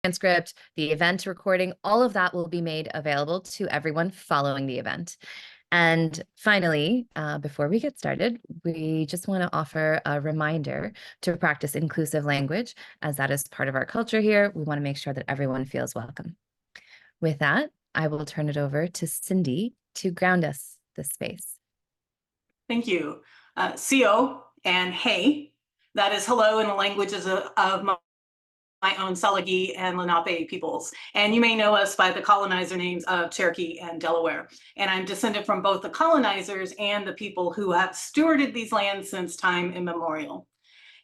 transcript, the event recording, all of that will be made available to everyone following the event. And finally, before we get started, we just want to offer a reminder to practice inclusive language, as that is part of our culture here. We want to make sure that everyone feels welcome. With that, I will turn it over to Cindy to ground us this space. Thank you. CO and hey, that is hello in the languages of my own Salagi and Lenape peoples. And you may know us by the colonizer names of Cherokee and Delaware. And I'm descended from both the colonizers and the people who have stewarded these lands since time immemorial.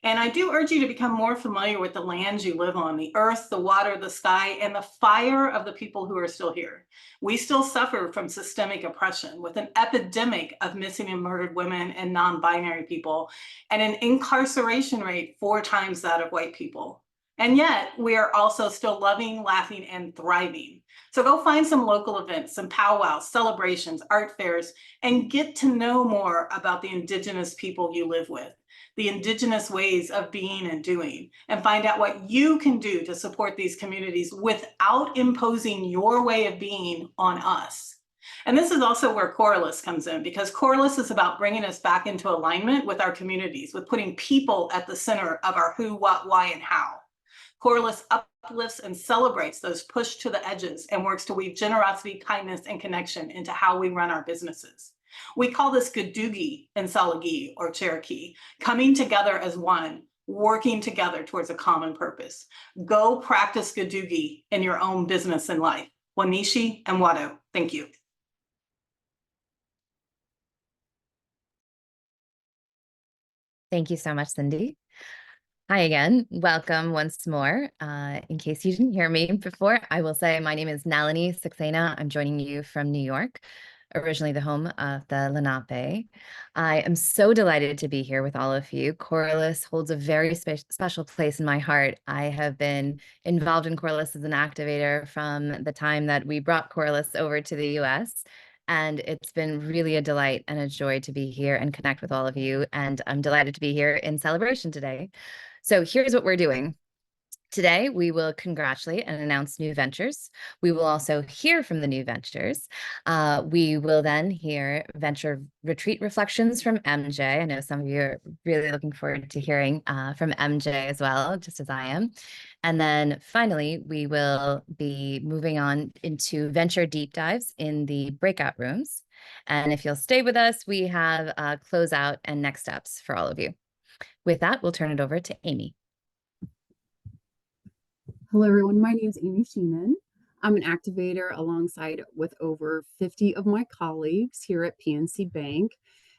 And I do urge you to become more familiar with the lands you live on, the earth, the water, the sky, and the fire of the people who are still here. We still suffer from systemic oppression with an epidemic of missing and murdered women and non-binary people, and an incarceration rate 4 times that of white people. And yet we are also still loving, laughing, and thriving. So go find some local events, some powwows, celebrations, art fairs, and get to know more about the indigenous people you live with, the indigenous ways of being and doing, and find out what you can do to support these communities without imposing your way of being on us. And this is also where Coralus comes in, because Coralus is about bringing us back into alignment with our communities, with putting people at the center of our who, what, why, and how. Coralus uplifts and celebrates those pushed to the edges and works to weave generosity, kindness, and connection into how we run our businesses. We call this Gadugi in Salagi or Cherokee, coming together as one, working together towards a common purpose. Go practice Gadugi in your own business and life. Wanishi and Wado. Thank you. Thank you so much, Cindy. Hi again. Welcome once more. In case you didn't hear me before, I will say my name is Nalini Saxena. I'm joining you from New York, originally the home of the Lenape. I am so delighted to be here with all of you. Coralus holds a very special place in my heart. I have been involved in Coralus as an activator from the time that we brought Coralus over to the US. And it's been really a delight and a joy to be here and connect with all of you. And I'm delighted to be here in celebration today. So here's what we're doing. Today, we will congratulate and announce new ventures. We will also hear from the new ventures. We will then hear venture retreat reflections from MJ. I know some of you are really looking forward to hearing from MJ as well, just as I am. And then finally, we will be moving on into venture deep dives in the breakout rooms. And if you'll stay with us, we have closeout and next steps for all of you. With that, we'll turn it over to Amy. Hello, everyone. My name is Amy Sheenan. I'm an activator alongside with over 50 of my colleagues here at PNC Bank.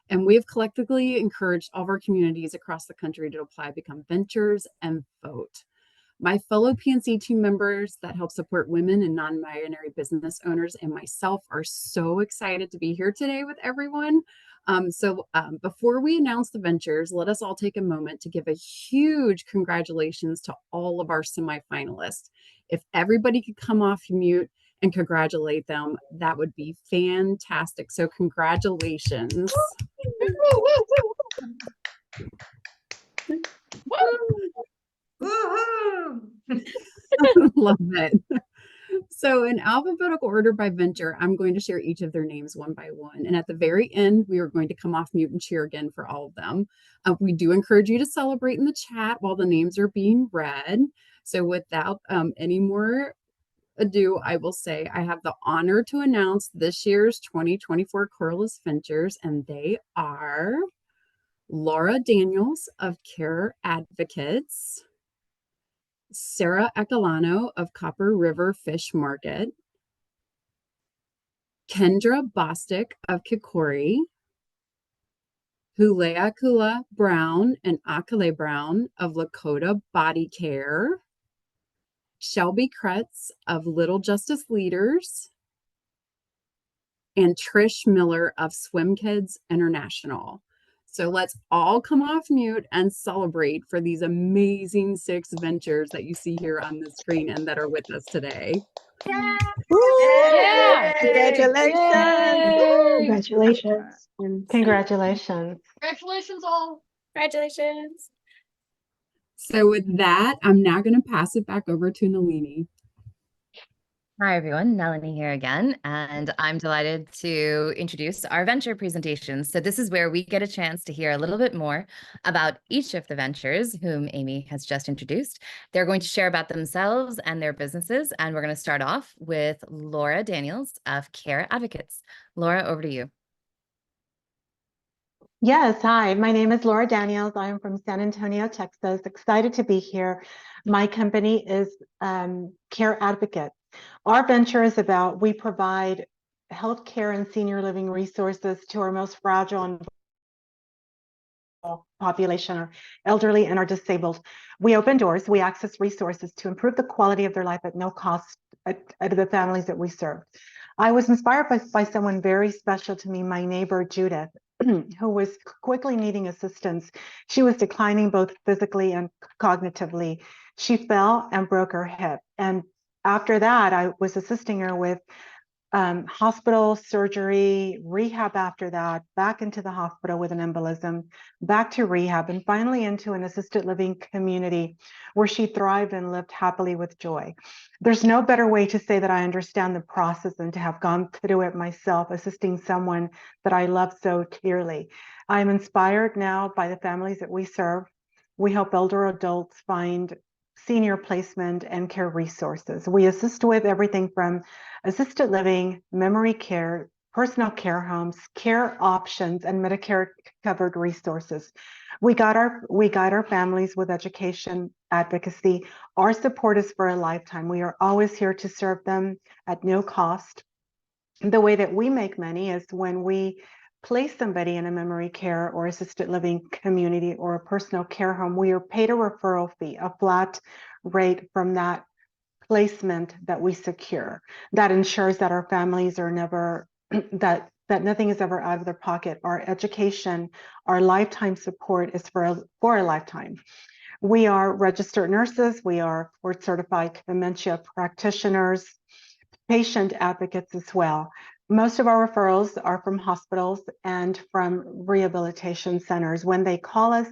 And we have collectively encouraged all of our communities across the country to apply, become ventures, and vote. My fellow PNC team members that help support women and non-binary business owners and myself are so excited to be here today with everyone. Before we announce the ventures, let us all take a moment to give a huge congratulations to all of our semifinalists. If everybody could come off mute and congratulate them, that would be fantastic. So congratulations. Love it. So in alphabetical order by venture, I'm going to share each of their names one by one. And at the very end, we are going to come off mute and cheer again for all of them. We do encourage you to celebrate in the chat while the names are being read. So without any more ado, I will say I have the honor to announce this year's 2024 Coralus Ventures, and they are Laura Daniels of Care Advocates, Sarah Ecalano of Copper River Fish Market, Kendra Bostic of Kikori, Hulea Kula Brown and Akale Brown of Lakota Body Care, Shelby Kretz of Little Justice Leaders, and Trish Miller of Swim Kids International. So let's all come off mute and celebrate for these amazing 6 ventures that you see here on the screen and that are with us today. Yeah. Yeah. Congratulations. Yay. Congratulations. Congratulations. Congratulations all. Congratulations. So with that, I'm now going to pass it back over to Nalini. Hi, everyone. Melanie here again, and I'm delighted to introduce our venture presentation. So this is where we get a chance to hear a little bit more about each of the ventures whom Amy has just introduced. They're going to share about themselves and their businesses, and we're going to start off with Laura Daniels of Care Advocates. Laura, over to you. Yes, hi, my name is Laura Daniels. I am from San Antonio, Texas. Excited to be here. My company is Care Advocate. Our venture is about we provide healthcare and senior living resources to our most fragile and population, our elderly and our disabled. We open doors, we access resources to improve the quality of their life at no cost to the families that we serve. I was inspired by someone very special to me, my neighbor Judith, who was quickly needing assistance. She was declining both physically and cognitively. She fell and broke her hip. And after that, I was assisting her with hospital, surgery, rehab after that, back into the hospital with an embolism, back to rehab, and finally into an assisted living community where she thrived and lived happily with joy. There's no better way to say that I understand the process than to have gone through it myself, assisting someone that I love so dearly. I'm inspired now by the families that we serve. We help elder adults find senior placement and care resources. We assist with everything from assisted living, memory care, personal care homes, care options, and Medicare covered resources. We guide our families with education, advocacy. Our support is for a lifetime. We are always here to serve them at no cost. The way that we make money is when we place somebody in a memory care or assisted living community or a personal care home, we are paid a referral fee, a flat rate from that placement that we secure. That ensures that our families are never, that nothing is ever out of their pocket. Our education, our lifetime support is for a lifetime. We are registered nurses, we are board certified dementia practitioners, patient advocates as well. Most of our referrals are from hospitals and from rehabilitation centers. When they call us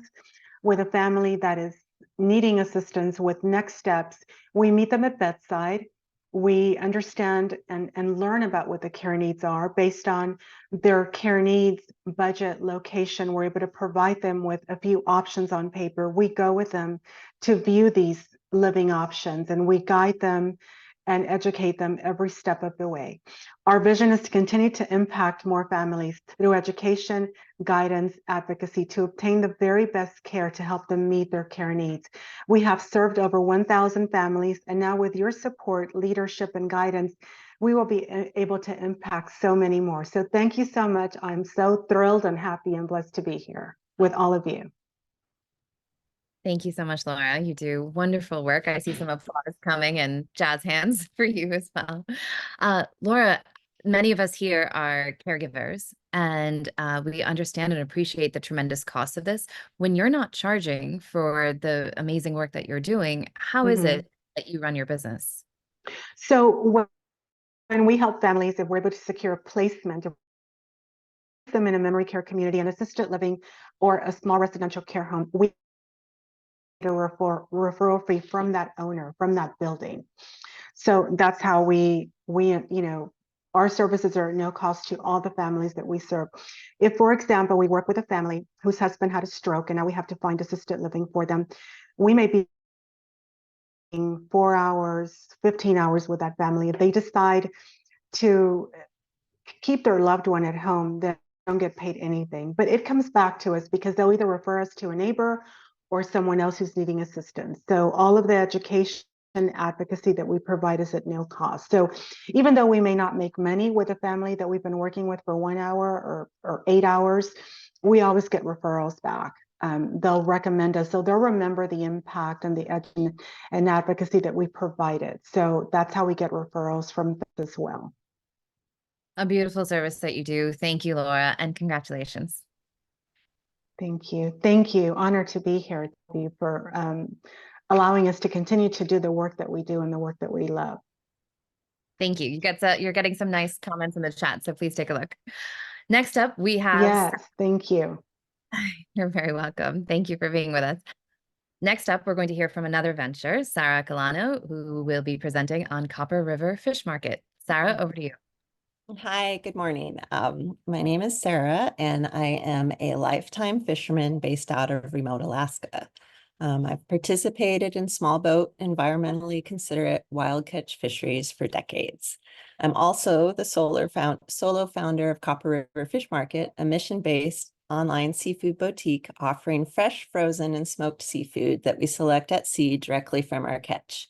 with a family that is needing assistance with next steps, we meet them at bedside. We understand and learn about what the care needs are based on their care needs, budget, location. We're able to provide them with a few options on paper. We go with them to view these living options and we guide them and educate them every step of the way. Our vision is to continue to impact more families through education, guidance, advocacy to obtain the very best care to help them meet their care needs. We have served over 1,000 families, and now with your support, leadership, and guidance, we will be able to impact so many more. So thank you so much. I'm so thrilled and happy and blessed to be here with all of you. Thank you so much, Laura. You do wonderful work. I see some applause coming and jazz hands for you as well. Laura, many of us here are caregivers, and we understand and appreciate the tremendous cost of this. When you're not charging for the amazing work that you're doing, how is it that you run your business? So when we help families, if we're able to secure a placement, them in a memory care community, an assisted living, or a small residential care home, we get a referral fee from that owner, from that building. So that's how we our services are at no cost to all the families that we serve. If, for example, we work with a family whose husband had a stroke and now we have to find assisted living for them, we may be 4 hours, 15 hours with that family. If they decide to keep their loved one at home, then don't get paid anything. But it comes back to us because they'll either refer us to a neighbor or someone else who's needing assistance. So all of the education and advocacy that we provide is at no cost. So even though we may not make money with a family that we've been working with for 1 hour or 8 hours, we always get referrals back. They'll recommend us, so they'll remember the impact and the and advocacy that we provided. So that's how we get referrals from this as well. A beautiful service that you do. Thank you, Laura, and congratulations. Thank you. Thank you. Honored to be here. Thank you for allowing us to continue to do the work that we do and the work that we love. Thank you. You're getting some nice comments in the chat, so please take a look. Next up, we have... Yes, thank you. You're very welcome. Thank you for being with us. Next up, we're going to hear from another venture, Sarah Calano, who will be presenting on Copper River Fish Market. Sarah, over to you. Hi, good morning. My name is Sarah, and I am a lifetime fisherman based out of remote Alaska. I've participated in small boat, environmentally considerate wild catch fisheries for decades. I'm also the solo founder of Copper River Fish Market, a mission-based online seafood boutique offering fresh, frozen, and smoked seafood that we select at sea directly from our catch.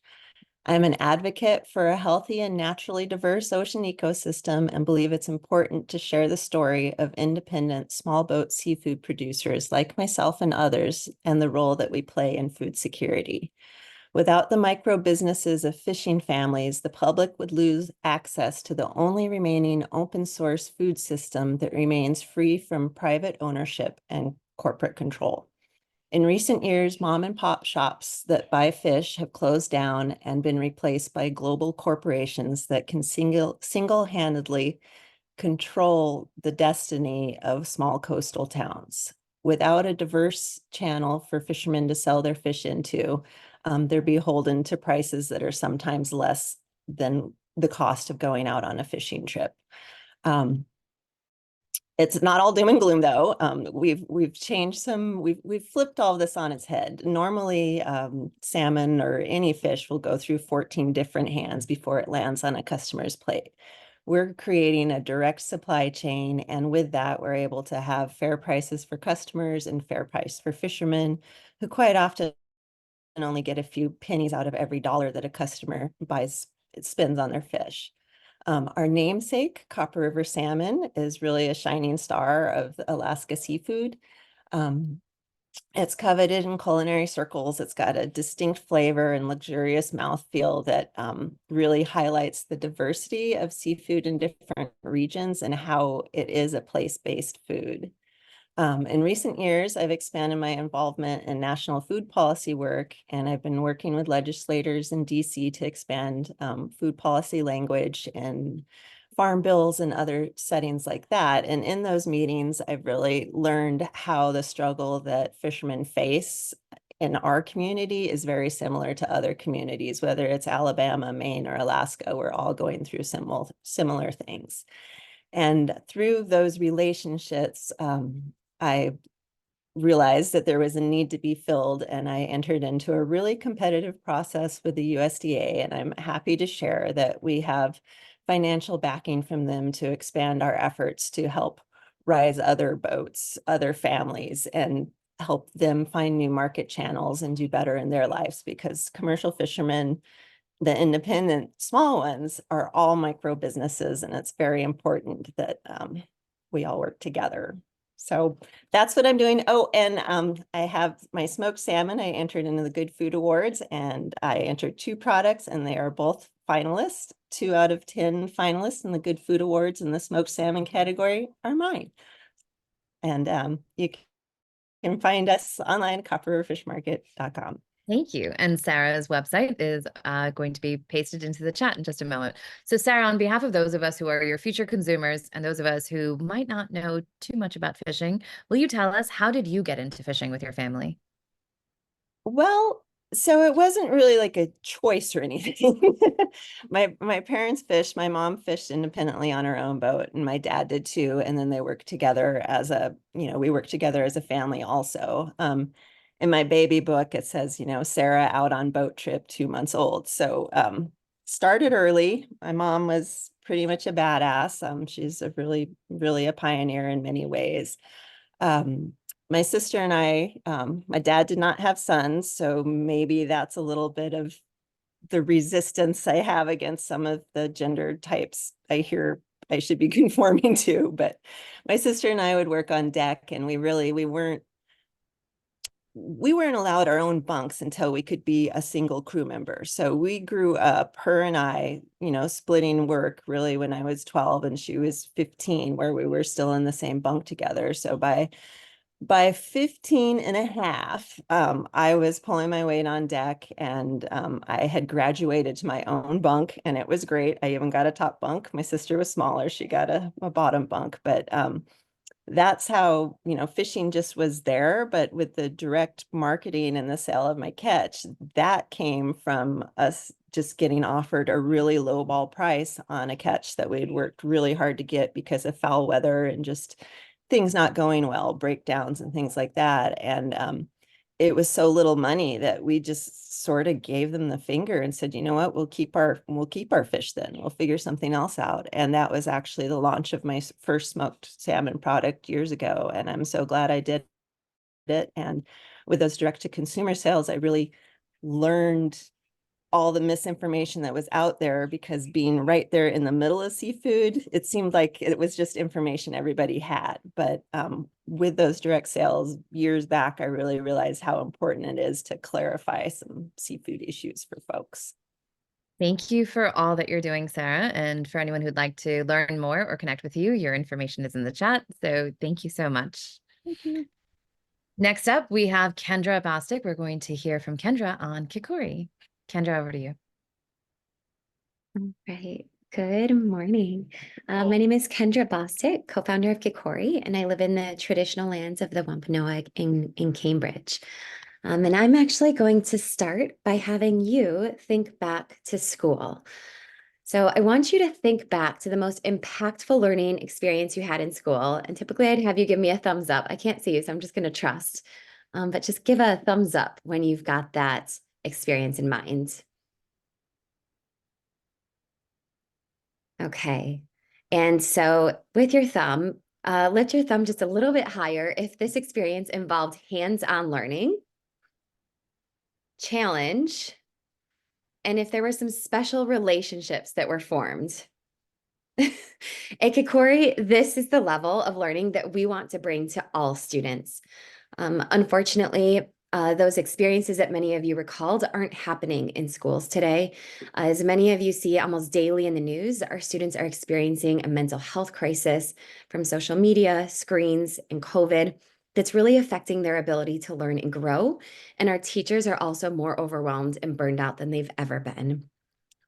I'm an advocate for a healthy and naturally diverse ocean ecosystem and believe it's important to share the story of independent small boat seafood producers like myself and others and the role that we play in food security. Without the micro businesses of fishing families, the public would lose access to the only remaining open source food system that remains free from private ownership and corporate control. In recent years, mom and pop shops that buy fish have closed down and been replaced by global corporations that can single-handedly control the destiny of small coastal towns. Without a diverse channel for fishermen to sell their fish into, they're beholden to prices that are sometimes less than the cost of going out on a fishing trip. It's not all doom and gloom, though. We've changed some. We've flipped all this on its head. Normally, salmon or any fish will go through 14 different hands before it lands on a customer's plate. We're creating a direct supply chain, and with that, we're able to have fair prices for customers and fair price for fishermen, who quite often only get a few pennies out of every dollar that a customer spends on their fish. Our namesake, Copper River salmon, is really a shining star of Alaska seafood. It's coveted in culinary circles. It's got a distinct flavor and luxurious mouthfeel that really highlights the diversity of seafood in different regions and how it is a place-based food. In recent years, I've expanded my involvement in national food policy work, and I've been working with legislators in DC to expand food policy language and farm bills and other settings like that. And in those meetings, I've really learned how the struggle that fishermen face in our community is very similar to other communities, whether it's Alabama, Maine, or Alaska. We're all going through similar things. And through those relationships, I realized that there was a need to be filled, and I entered into a really competitive process with the USDA, and I'm happy to share that we have financial backing from them to expand our efforts to help rise other boats, other families, and help them find new market channels and do better in their lives, because commercial fishermen, the independent small ones, are all micro businesses, and it's very important that we all work together. So that's what I'm doing. Oh, and I have my smoked salmon. I entered into the Good Food Awards, and I entered 2 products, and they are both finalists. 2 out of 10 finalists in the Good Food Awards in the smoked salmon category are mine. And you can find us online at copperriverfishmarket.com. Thank you. And Sarah's website is going to be pasted into the chat in just a moment. So Sarah, on behalf of those of us who are your future consumers and those of us who might not know too much about fishing, will you tell us, how did you get into fishing with your family? Well, so it wasn't really like a choice or anything. My parents fished. My mom fished independently on her own boat, and my dad did too. And then they worked together as we worked together as a family also. In my baby book, it says, Sarah out on boat trip, 2 months old. So started early. My mom was pretty much a badass. She's really a pioneer in many ways. My sister and I, my dad did not have sons, so maybe that's a little bit of the resistance I have against some of the gender types I hear I should be conforming to. But my sister and I would work on deck, and we weren't allowed our own bunks until we could be a single crew member. So we grew up, her and I, splitting work really when I was 12 and she was 15, where we were still in the same bunk together. So by 15 and a half, I was pulling my weight on deck, and I had graduated to my own bunk, and it was great. I even got a top bunk. My sister was smaller. She got a bottom bunk, but that's how, fishing just was there. But with the direct marketing and the sale of my catch, that came from us just getting offered a really low ball price on a catch that we'd worked really hard to get because of foul weather and just things not going well, breakdowns and things like that. And it was so little money that we just sort of gave them the finger and said, you know what, we'll keep our fish then. We'll figure something else out. And that was actually the launch of my first smoked salmon product years ago. And I'm so glad I did it. And with those direct to consumer sales, I really learned all the misinformation that was out there, because being right there in the middle of seafood, it seemed like it was just information everybody had. But with those direct sales years back, I really realized how important it is to clarify some seafood issues for folks. Thank you for all that you're doing, Sarah. And for anyone who'd like to learn more or connect with you, your information is in the chat. So thank you so much. Thank you. Next up, we have Kendra Bostic. We're going to hear from Kendra on Kikori. Kendra, over to you. All right. Good morning. My name is Kendra Bostic, co-founder of Kikori, and I live in the traditional lands of the Wampanoag in Cambridge. And I'm actually going to start by having you think back to school. So I want you to think back to the most impactful learning experience you had in school. And typically I'd have you give me a thumbs up. I can't see you, so I'm just going to trust. But just give a thumbs up when you've got that experience in mind. Okay. And so with your thumb, lift your thumb just a little bit higher if this experience involved hands-on learning, challenge, and if there were some special relationships that were formed. At Kikori, this is the level of learning that we want to bring to all students. Unfortunately, those experiences that many of you recalled aren't happening in schools today. As many of you see almost daily in the news, our students are experiencing a mental health crisis from social media, screens, and COVID that's really affecting their ability to learn and grow. And our teachers are also more overwhelmed and burned out than they've ever been.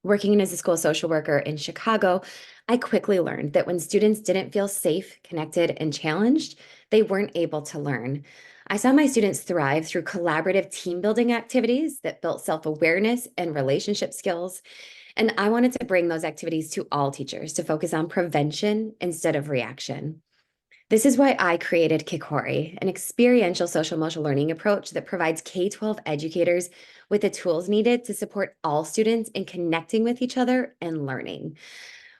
Working as a school social worker in Chicago, I quickly learned that when students didn't feel safe, connected, and challenged, they weren't able to learn. I saw my students thrive through collaborative team building activities that built self-awareness and relationship skills. And I wanted to bring those activities to all teachers to focus on prevention instead of reaction. This is why I created Kikori, an experiential social emotional learning approach that provides K-12 educators with the tools needed to support all students in connecting with each other and learning.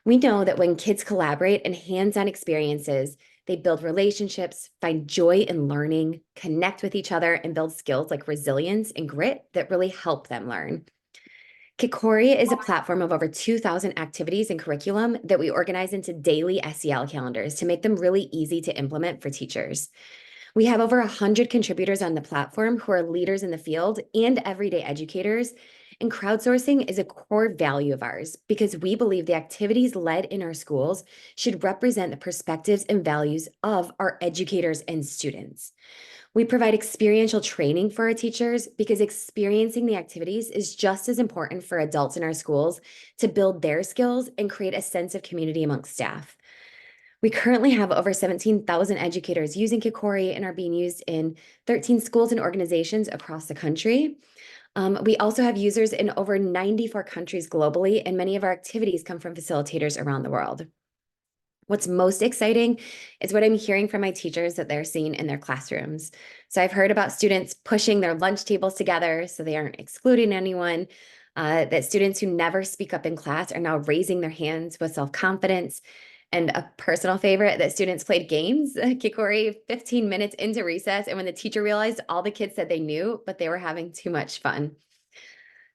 We know that when kids collaborate in hands-on experiences, they build relationships, find joy in learning, connect with each other, and build skills like resilience and grit that really help them learn. Kikori is a platform of over 2,000 activities and curriculum that we organize into daily SEL calendars to make them really easy to implement for teachers. We have over 100 contributors on the platform who are leaders in the field and everyday educators. And crowdsourcing is a core value of ours because we believe the activities led in our schools should represent the perspectives and values of our educators and students. We provide experiential training for our teachers because experiencing the activities is just as important for adults in our schools to build their skills and create a sense of community amongst staff. We currently have over 17,000 educators using Kikori and are being used in 13 schools and organizations across the country. We also have users in over 94 countries globally, and many of our activities come from facilitators around the world. What's most exciting is what I'm hearing from my teachers that they're seeing in their classrooms. So I've heard about students pushing their lunch tables together so they aren't excluding anyone, that students who never speak up in class are now raising their hands with self-confidence. And a personal favorite, that students played games, Kikori, 15 minutes into recess, and when the teacher realized, all the kids said they knew, but they were having too much fun.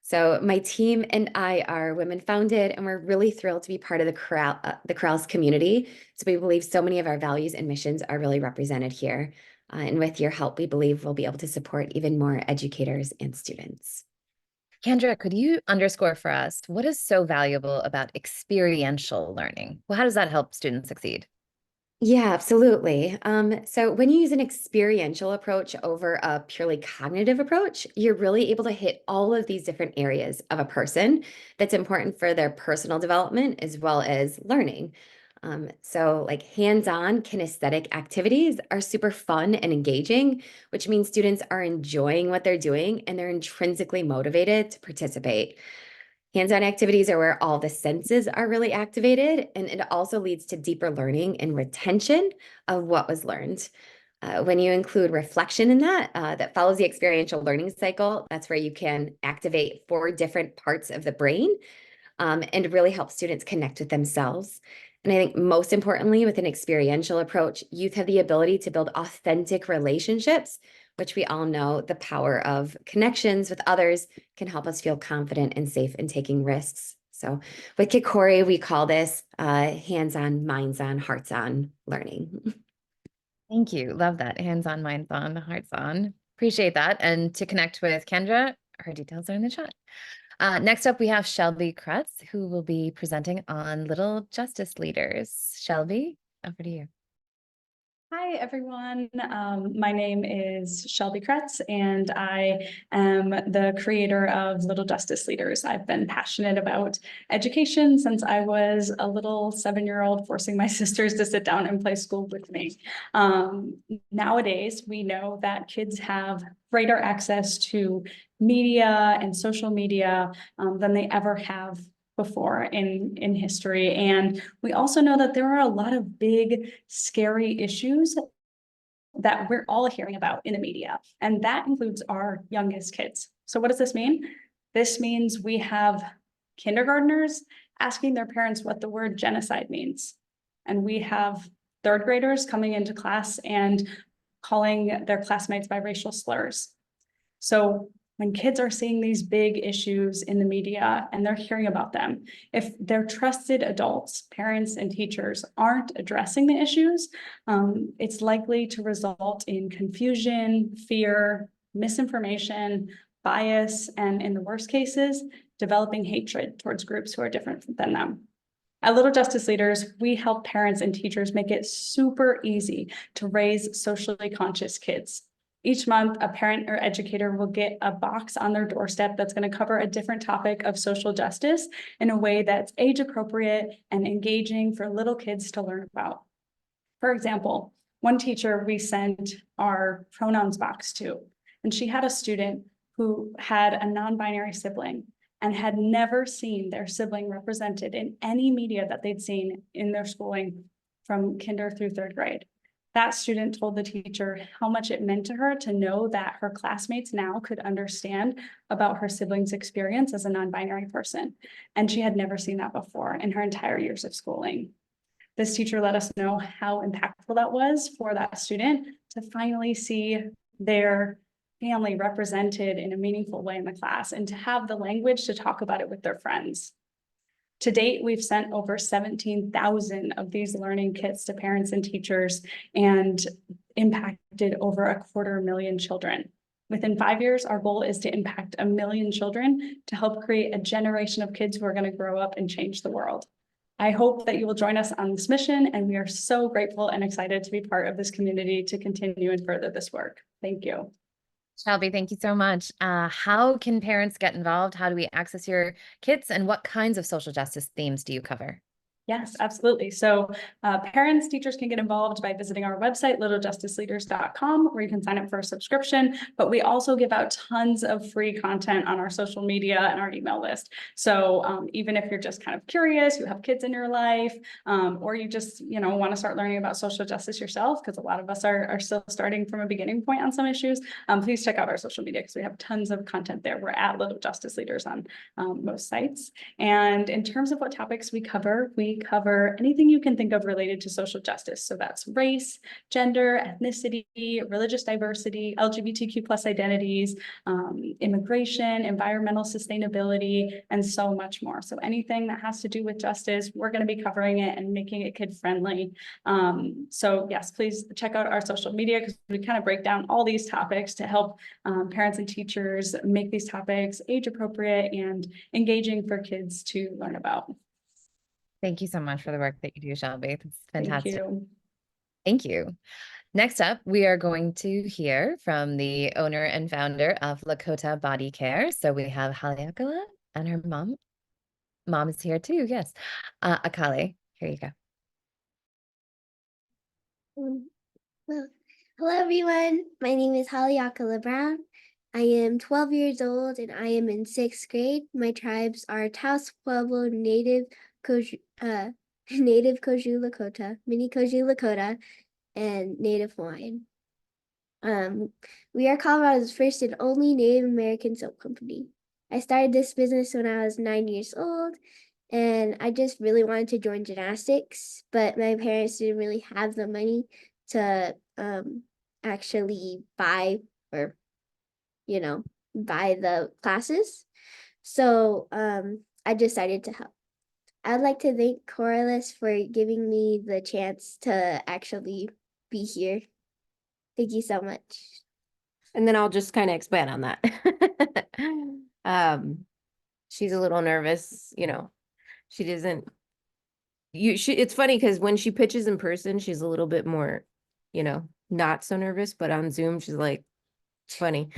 So my team and I are women founded, and we're really thrilled to be part of the Coralus community. So we believe so many of our values and missions are really represented here. And with your help, we believe we'll be able to support even more educators and students. Kendra, could you underscore for us what is so valuable about experiential learning? Well, how does that help students succeed? Yeah, absolutely. So when you use an experiential approach over a purely cognitive approach, you're really able to hit all of these different areas of a person that's important for their personal development as well as learning. So like hands-on kinesthetic activities are super fun and engaging, which means students are enjoying what they're doing and they're intrinsically motivated to participate. Hands-on activities are where all the senses are really activated, and it also leads to deeper learning and retention of what was learned. When you include reflection in that follows the experiential learning cycle, that's where you can activate 4 different parts of the brain and really help students connect with themselves. And I think most importantly, with an experiential approach, youth have the ability to build authentic relationships, which we all know the power of connections with others can help us feel confident and safe in taking risks. So with Kikori, we call this hands-on, minds-on, hearts-on learning. Thank you. Love that. Hands-on, minds-on, hearts-on. Appreciate that. And to connect with Kendra, her details are in the chat. Next up, we have Shelby Kretz, who will be presenting on Little Justice Leaders. Shelby, over to you. Hi, everyone. My name is Shelby Kretz, and I am the creator of Little Justice Leaders. I've been passionate about education since I was a little 7-year-old, forcing my sisters to sit down and play school with me. Nowadays, we know that kids have greater access to media and social media than they ever have before in history. And we also know that there are a lot of big, scary issues that we're all hearing about in the media, and that includes our youngest kids. So what does this mean? This means we have kindergartners asking their parents what the word genocide means. And we have 3rd graders coming into class and calling their classmates by racial slurs. So when kids are seeing these big issues in the media and they're hearing about them, if their trusted adults, parents and teachers aren't addressing the issues, it's likely to result in confusion, fear, misinformation, bias, and in the worst cases, developing hatred towards groups who are different than them. At Little Justice Leaders, we help parents and teachers make it super easy to raise socially conscious kids. Each month, a parent or educator will get a box on their doorstep that's going to cover a different topic of social justice in a way that's age appropriate and engaging for little kids to learn about. For example, one teacher we sent our pronouns box to, and she had a student who had a non-binary sibling and had never seen their sibling represented in any media that they'd seen in their schooling from kinder through 3rd grade. That student told the teacher how much it meant to her to know that her classmates now could understand about her sibling's experience as a non-binary person. And she had never seen that before in her entire years of schooling. This teacher let us know how impactful that was for that student to finally see their family represented in a meaningful way in the class and to have the language to talk about it with their friends. To date, we've sent over 17,000 of these learning kits to parents and teachers and impacted over 250,000 children. Within 5 years, our goal is to impact 1 million children to help create a generation of kids who are going to grow up and change the world. I hope that you will join us on this mission, and we are so grateful and excited to be part of this community to continue and further this work. Thank you. Shelby, thank you so much. How can parents get involved? How do we access your kits? And what kinds of social justice themes do you cover? Yes, absolutely. So parents, teachers can get involved by visiting our website, littlejusticeleaders.com, where you can sign up for a subscription. But we also give out tons of free content on our social media and our email list. So even if you're just kind of curious, you have kids in your life, or you just want to start learning about social justice yourself, because a lot of us are still starting from a beginning point on some issues, please check out our social media because we have tons of content there. We're at Little Justice Leaders on most sites. And in terms of what topics we cover anything you can think of related to social justice. So that's race, gender, ethnicity, religious diversity, LGBTQ plus identities, immigration, environmental sustainability, and so much more. So anything that has to do with justice, we're going to be covering it and making it kid friendly. So yes, please check out our social media because we kind of break down all these topics to help parents and teachers make these topics age appropriate and engaging for kids to learn about. Thank you so much for the work that you do, Shelby. It's fantastic. Thank you. Thank you. Next up, we are going to hear from the owner and founder of Lakota Body Care. So we have Haleakala and her mom. Mom is here too, yes. Akale, here you go. Well, hello everyone. My name is Haliakala Brown. I am 12 years old and I am in 6th grade. My tribes are Taos Pueblo, Native Native Koju Lakota, Mini Koju Lakota, and Native Hawaiian. We are Colorado's first and only Native American soap company. I started this business when I was 9 years old, and I just really wanted to join gymnastics, but my parents didn't really have the money to actually buy or, buy the classes. So I decided to help. I'd like to thank Coralus for giving me the chance to actually be here. Thank you so much. And then I'll just kind of expand on that. She's a little nervous, she doesn't, it's funny because when she pitches in person, she's a little bit more, not so nervous, but on Zoom, she's like, it's funny.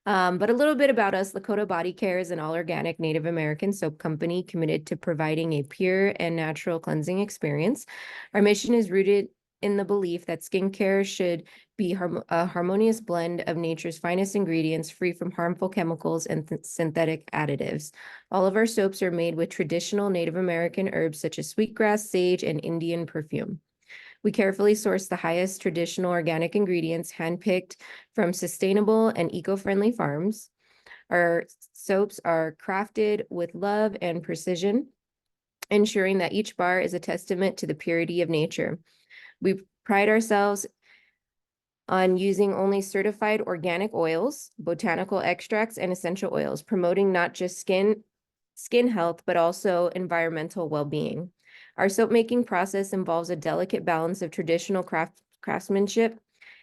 But a little bit about us. Lakota Body Care is an all-organic Native American soap company committed to providing a pure and natural cleansing experience. Our mission is rooted in the belief that skincare should be a harmonious blend of nature's finest ingredients, free from harmful chemicals and synthetic additives. All of our soaps are made with traditional Native American herbs such as sweetgrass, sage, and Indian perfume. We carefully source the highest traditional organic ingredients handpicked from sustainable and eco-friendly farms. Our soaps are crafted with love and precision, ensuring that each bar is a testament to the purity of nature. We pride ourselves on using only certified organic oils, botanical extracts, and essential oils, promoting not just skin health, but also environmental well-being. Our soap making process involves a delicate balance of traditional craftsmanship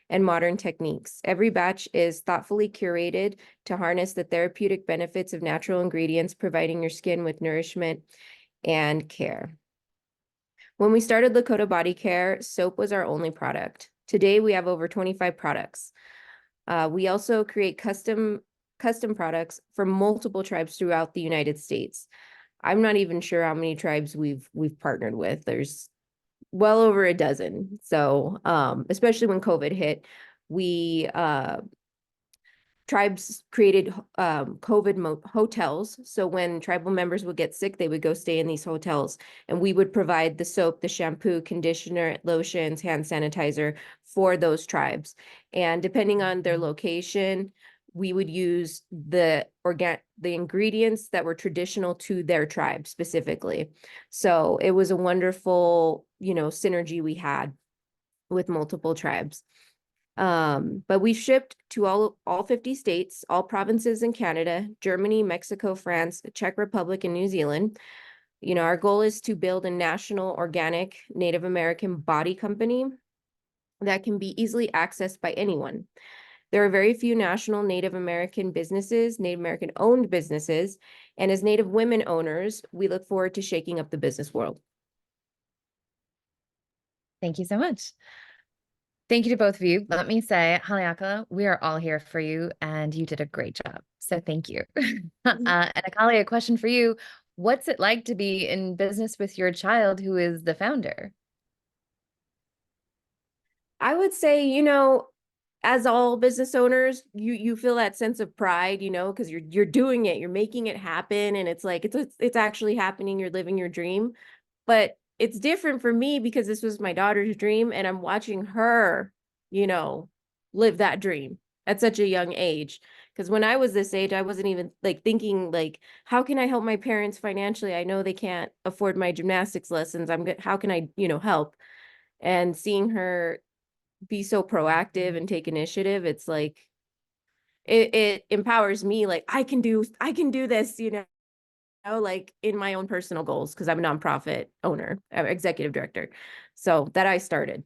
and modern techniques. Every batch is thoughtfully curated to harness the therapeutic benefits of natural ingredients, providing your skin with nourishment and care. When we started Lakota Body Care, soap was our only product. Today, we have over 25 products. We also create custom products for multiple tribes throughout the United States. I'm not even sure how many tribes we've partnered with. There's well over a dozen. So especially when COVID hit, tribes created COVID hotels. So when tribal members would get sick, they would go stay in these hotels, and we would provide the soap, the shampoo, conditioner, lotions, hand sanitizer for those tribes. And depending on their location, we would use the ingredients that were traditional to their tribe specifically. So it was a wonderful, synergy we had with multiple tribes. But we've shipped to all 50 states, all provinces in Canada, Germany, Mexico, France, Czech Republic, and New Zealand. Our goal is to build a national organic Native American body company that can be easily accessed by anyone. There are very few national Native American businesses, Native American owned businesses, and as Native women owners, we look forward to shaking up the business world. Thank you so much. Thank you to both of you. Let me say, Haleakala, we are all here for you, and you did a great job. So thank you. And Akali, a question for you. What's it like to be in business with your child who is the founder? I would say, as all business owners, you feel that sense of pride, because you're doing it, you're making it happen, and it's like it's actually happening. You're living your dream, but it's different for me because this was my daughter's dream, and I'm watching her, live that dream at such a young age. Because when I was this age, I wasn't even thinking how can I help my parents financially? I know they can't afford my gymnastics lessons. How can I, help? And seeing her be so proactive and take initiative, it's like it empowers me. I can do this, in my own personal goals, because I'm a nonprofit owner, executive director, so that I started,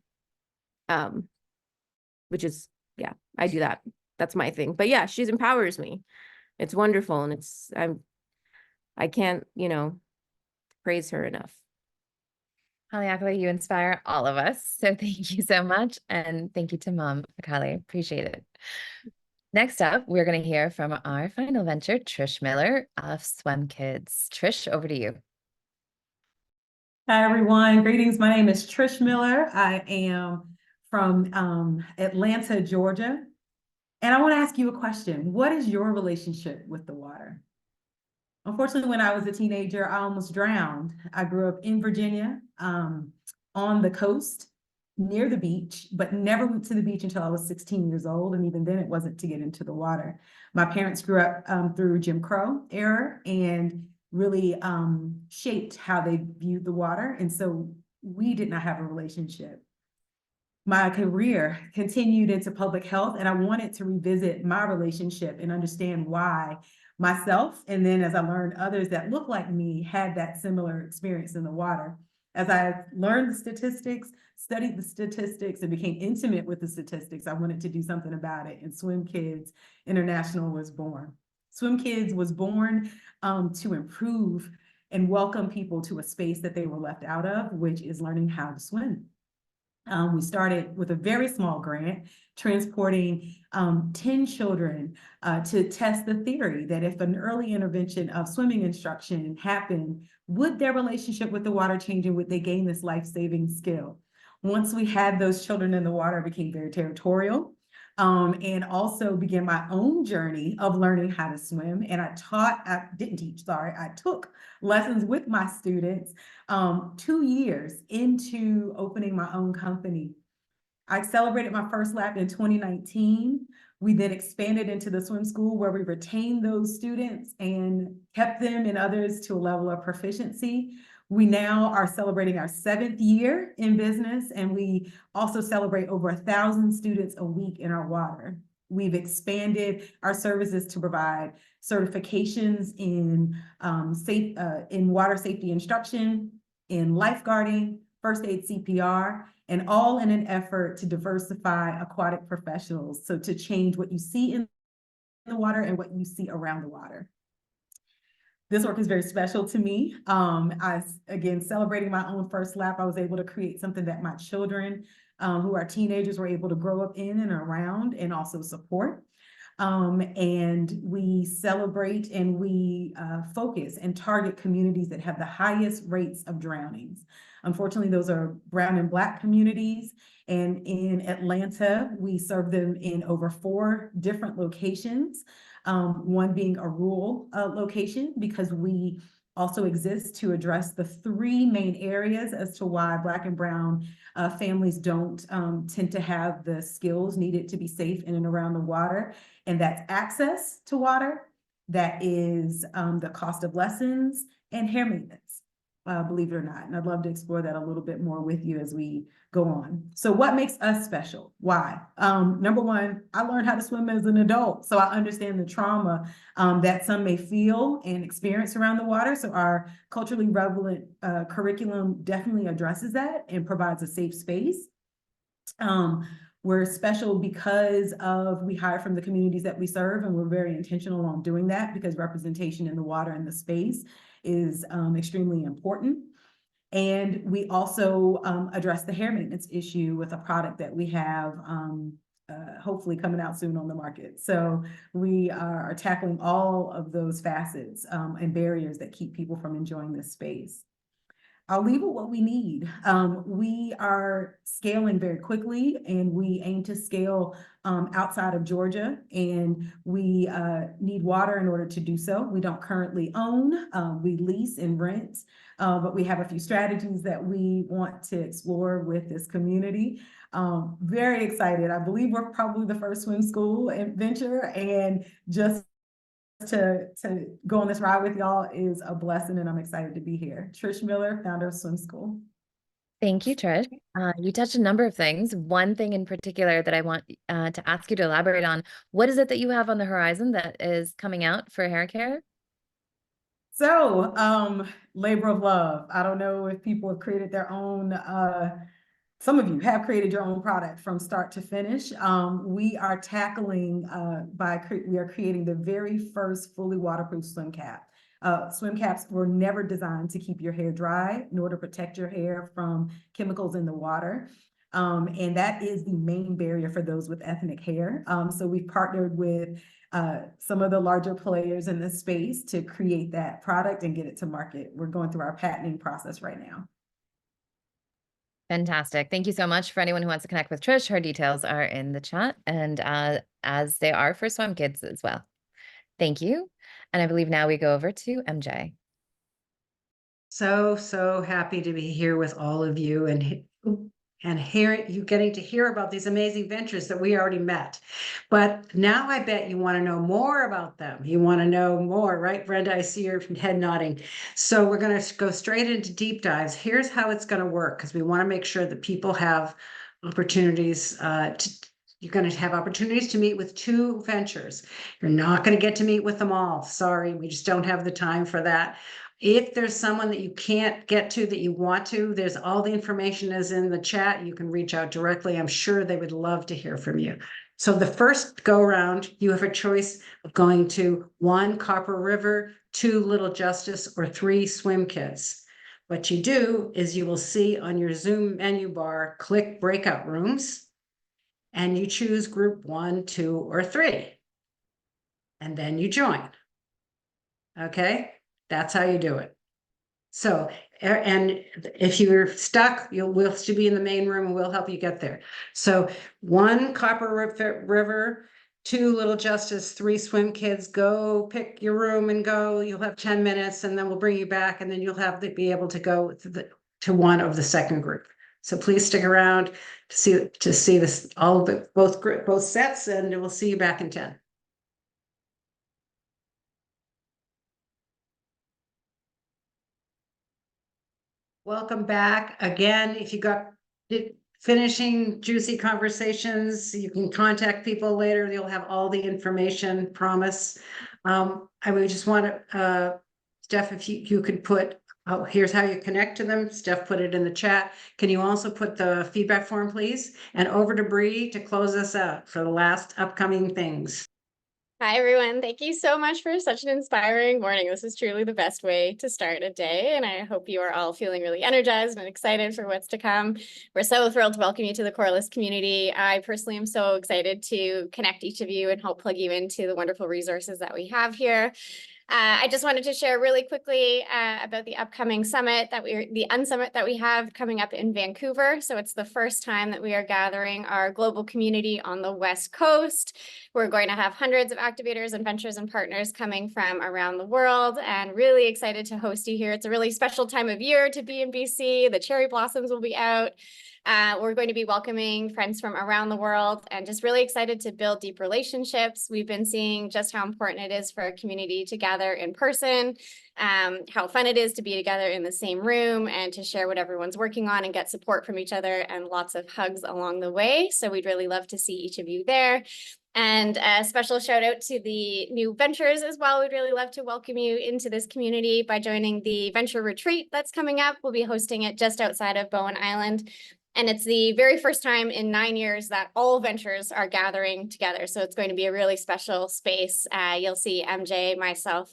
which is, yeah, I do that. That's my thing. But yeah, she empowers me. It's wonderful, and I can't, praise her enough. Haleakala, you inspire all of us. So thank you so much. And thank you to Mom, Akali. Appreciate it. Next up, we're going to hear from our final venture, Trish Miller of Swim Kids. Trish, over to you. Hi, everyone. Greetings. My name is Trish Miller. I am from Atlanta, Georgia. And I want to ask you a question. What is your relationship with the water? Unfortunately, when I was a teenager, I almost drowned. I grew up in Virginia, on the coast, near the beach, but never went to the beach until I was 16 years old. And even then, it wasn't to get into the water. My parents grew up through Jim Crow era and really shaped how they viewed the water. And so we did not have a relationship. My career continued into public health, and I wanted to revisit my relationship and understand why myself, and then as I learned others that look like me, had that similar experience in the water. As I learned the statistics, studied the statistics, and became intimate with the statistics, I wanted to do something about it, and Swim Kids International was born. Swim Kids was born to improve and welcome people to a space that they were left out of, which is learning how to swim. We started with a very small grant, transporting 10 children to test the theory that if an early intervention of swimming instruction happened, would their relationship with the water change and would they gain this life-saving skill? Once we had those children in the water, I became very territorial. And also began my own journey of learning how to swim. And I took lessons with my students 2 years into opening my own company. I celebrated my first lap in 2019. We then expanded into the swim school where we retained those students and kept them and others to a level of proficiency. We now are celebrating our 7th year in business, and we also celebrate over 1,000 students a week in our water. We've expanded our services to provide certifications in water safety instruction, in lifeguarding, first aid CPR, and all in an effort to diversify aquatic professionals. So to change what you see in the water and what you see around the water. This work is very special to me. Again, celebrating my own first lap, I was able to create something that my children, who are teenagers, were able to grow up in and around and also support. And we celebrate and we focus and target communities that have the highest rates of drownings. Unfortunately, those are brown and Black communities. And in Atlanta, we serve them in over 4 different locations, one being a rural location, because we also exist to address the 3 main areas as to why Black and brown families don't tend to have the skills needed to be safe in and around the water. And that's access to water, that is the cost of lessons, and hair maintenance, believe it or not. And I'd love to explore that a little bit more with you as we go on. So what makes us special? Why? Number one, I learned how to swim as an adult, so I understand the trauma that some may feel and experience around the water. So our culturally relevant curriculum definitely addresses that and provides a safe space. We're special because we hire from the communities that we serve, and we're very intentional on doing that because representation in the water and the space is extremely important. And we also address the hair maintenance issue with a product that we have hopefully coming out soon on the market. So we are tackling all of those facets and barriers that keep people from enjoying this space. I'll leave with what we need. We are scaling very quickly, and we aim to scale outside of Georgia, and we need water in order to do so. We don't currently own, we lease and rent, but we have a few strategies that we want to explore with this community. Very excited. I believe we're probably the first swim school venture, and just to go on this ride with y'all is a blessing, and I'm excited to be here. Trish Miller, founder of Swim School. Thank you, Trish. You touched a number of things. One thing in particular that I want to ask you to elaborate on, what is it that you have on the horizon that is coming out for hair care? So, labor of love. I don't know if people have created their own, some of you have created your own product from start to finish. We are tackling we are creating the very first fully waterproof swim cap. Swim caps were never designed to keep your hair dry, nor to protect your hair from chemicals in the water. And that is the main barrier for those with ethnic hair. So we've partnered with some of the larger players in this space to create that product and get it to market. We're going through our patenting process right now. Fantastic. Thank you so much. For anyone who wants to connect with Trish, her details are in the chat, and as they are for Swim Kids as well. Thank you. And I believe now we go over to MJ. So happy to be here with all of you and hearing you getting to hear about these amazing ventures that we already met. But now I bet you want to know more about them. You want to know more, right, Brenda? I see your head nodding. So we're going to go straight into deep dives. Here's how it's going to work, because we want to make sure that people have opportunities you're going to have opportunities to meet with 2 ventures. You're not going to get to meet with them all. Sorry, we just don't have the time for that. If there's someone that you can't get to that you want to, there's all the information is in the chat. You can reach out directly. I'm sure they would love to hear from you. So the first go around, you have a choice of going to 1 Copper River, 2 Little Justice, or 3 Swim Kids. What you do is you will see on your Zoom menu bar, click breakout rooms, and you choose group 1, 2, or 3. And then you join. Okay? That's how you do it. So, and if you're stuck, we'll still be in the main room and we'll help you get there. So 1 Copper River, 2 Little Justice, 3 Swim Kids, go pick your room and go. You'll have 10 minutes and then we'll bring you back, and then you'll have to be able to go to one of the second group. So please stick around to see this, all of the both sets, and we'll see you back in 10. Welcome back again. If you got finishing juicy conversations, you can contact people later. You'll have all the information, promise. I would just want to, Steph, if you could put, oh, here's how you connect to them. Steph put it in the chat. Can you also put the feedback form, please? And over to Bree to close us out for the last upcoming things. Hi, everyone. Thank you so much for such an inspiring morning. This is truly the best way to start a day, and I hope you are all feeling really energized and excited for what's to come. We're so thrilled to welcome you to the Coralus community. I personally am so excited to connect each of you and help plug you into the wonderful resources that we have here. I just wanted to share really quickly about the upcoming summit the Unsummit that we have coming up in Vancouver. So it's the first time that we are gathering our global community on the West Coast. We're going to have hundreds of activators and ventures and partners coming from around the world, and really excited to host you here. It's a really special time of year to be in BC. The cherry blossoms will be out. We're going to be welcoming friends from around the world, and just really excited to build deep relationships. We've been seeing just how important it is for a community to gather in person, how fun it is to be together in the same room and to share what everyone's working on and get support from each other, and lots of hugs along the way. So we'd really love to see each of you there. And a special shout out to the new ventures as well. We'd really love to welcome you into this community by joining the venture retreat that's coming up. We'll be hosting it just outside of Bowen Island. And it's the very first time in 9 years that all ventures are gathering together. So it's going to be a really special space. You'll see MJ, myself,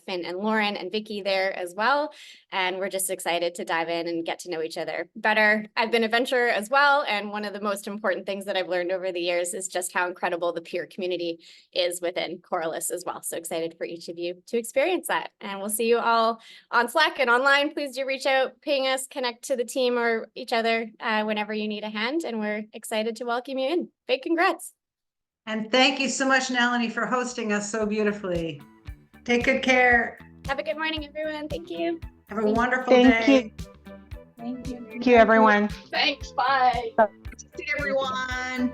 Finn and Lauren and Vicky there as well. And we're just excited to dive in and get to know each other better. I've been a venturer as well. And one of the most important things that I've learned over the years is just how incredible the peer community is within Coralus as well. So excited for each of you to experience that. And we'll see you all on Slack and online. Please do reach out, ping us, connect to the team or each other whenever you need a hand, and we're excited to welcome you in. Big congrats. And thank you so much, Nalini, for hosting us so beautifully. Take good care. Have a good morning, everyone. Thank you. Have a wonderful day. Thank you. Thank you, everyone. Thanks. Bye. See everyone.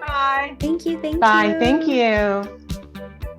Bye. Thank you. Bye. Thank you.